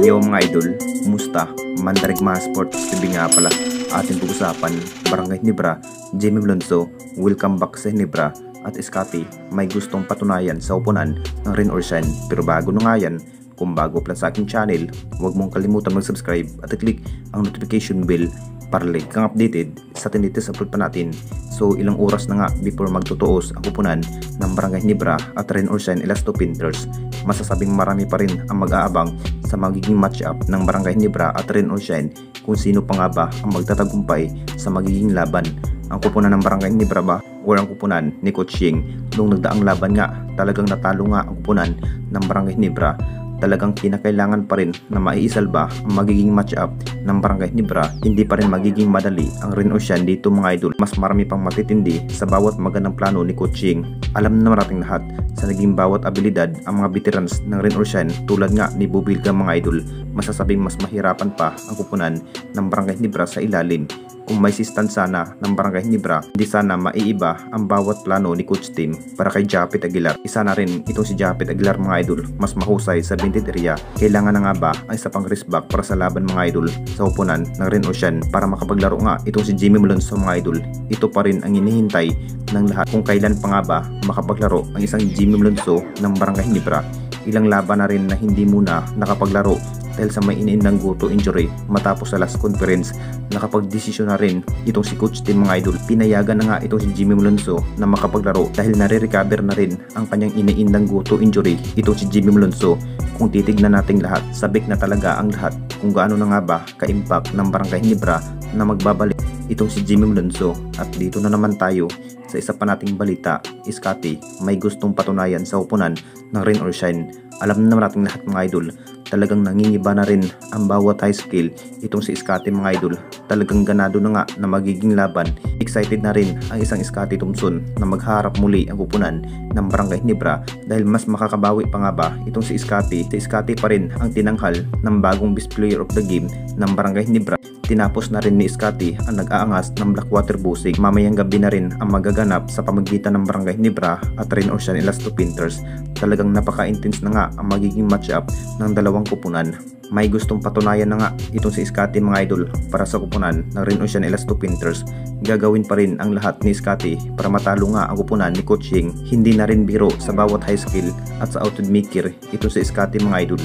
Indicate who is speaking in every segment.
Speaker 1: Yo mga idol, kumusta? Mandarigma Sports TV nga pala. Ating pag-usapan, Barangay Ginebra, Jimmy Malonzo, welcome back sa Ginebra, at Scotty may gustong patunayan sa upunan ng Rain or Shine. Pero bago na nga yan, kung bago pa lang sa aking channel, huwag mong kalimutan mag-subscribe at i-click ang notification bell para lagi kang updated sa tinitest upload pa natin. So ilang oras na nga before magtutuos ang upunan ng Barangay Ginebra at Rain or Shine Elasto Painters, masasabing marami pa rin ang mag-aabang sa magiging match-up ng Barangay Ginebra at Rain or Shine kung sino pa nga ba ang magtatagumpay sa magiging laban. Ang kupunan ng Barangay Ginebra ba o ang kupunan ni Coach Ying? Nung nagdaang laban nga, talagang natalo nga ang kupunan ng Barangay Ginebra. Talagang kinakailangan pa rin na maiisalba ang magiging match-up ng Barangay Ginebra. Hindi pa rin magiging madali ang Rain or Shine dito mga idol. Mas marami pang matitindi sa bawat magandang plano ni Coach Ying. Alam na nating lahat sa naging bawat abilidad ang mga veterans ng Rain or Shine tulad nga ni Bubilga mga idol. Masasabing mas mahirapan pa ang kupunan ng Barangay Ginebra sa ilalim. Kung may sistan sana ng Barangay Ginebra, hindi sana maiiba ang bawat plano ni Coach Tim para kay Japet Aguilar. Isa na rin itong si Japet Aguilar mga idol, mas mahusay sa vintage area. Kailangan na nga ba ang isa pang wrist back para sa laban mga idol sa upunan ng Rain or Shine para makapaglaro nga itong si Jimmy Malonzo mga idol. Ito pa rin ang hinihintay ng lahat kung kailan pa nga ba makapaglaro ang isang Jimmy Malonzo ng Barangay Ginebra. Ilang laban na rin na hindi muna nakapaglaro dahil sa may iniindang guto injury matapos sa last conference. Nakapag-desisyon na rin itong si Coach Tim mga idol. Pinayagan na nga itong si Jimmy Malonzo na makapaglaro dahil nare-recover na rin ang kanyang iniindang guto injury itong si Jimmy Malonzo. Kung titignan nating lahat, sabik na talaga ang lahat kung gaano na nga ba ka-impact ng Barangay Ginebra na magbabalik itong si Jimmy Malonzo. At dito na naman tayo sa isa pa nating balita. Scotty may gustong patunayan sa upunan ng Rain or Shine. Alam na nating lahat mga idol, talagang nangingiba na rin ang bawat high skill itong si Scotty mga idol. Talagang ganado na nga na magiging laban. Excited na rin ang isang Scotty Thompson na magharap muli ang kupunan ng Barangay Ginebra dahil mas makakabawi pa nga ba itong si Scotty. Si Scotty pa rin ang tinanghal ng bagong best player of the game ng Barangay Ginebra. Tinapos na rin ni Scotty ang nag-aangas ng Blackwater Busing. Mamayang gabi na rin ang magaganap sa pamagitan ng Barangay Ginebra at Rain or Shine Elasto Painters. Talagang napaka-intense na nga ang magiging match-up ng dalawang kupunan. May gustong patunayan na nga itong si Scotty mga idol para sa kupunan ng Rain or Shine Elasto Painters. Gagawin pa rin ang lahat ni Scotty para matalo nga ang kupunan ni Coach Ying. Hindi na rin biro sa bawat high skill at sa outed maker itong si Scotty mga idol.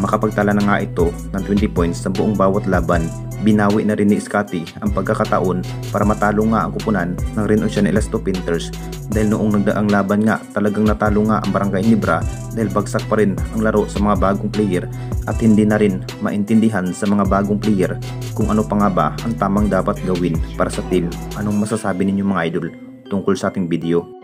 Speaker 1: Makapagtala na nga ito ng 20 points sa buong bawat laban. Binawi na rin ni Scotty ang pagkakataon para matalo nga ang kupunan ng Rain or Shine Elasto Painters dahil noong nagdaang laban nga talagang natalo nga ang Barangay Ginebra dahil bagsak pa rin ang laro sa mga bagong player at hindi na rin maintindihan sa mga bagong player kung ano pa nga ba ang tamang dapat gawin para sa team. Anong masasabi ninyo mga idol tungkol sa ating video?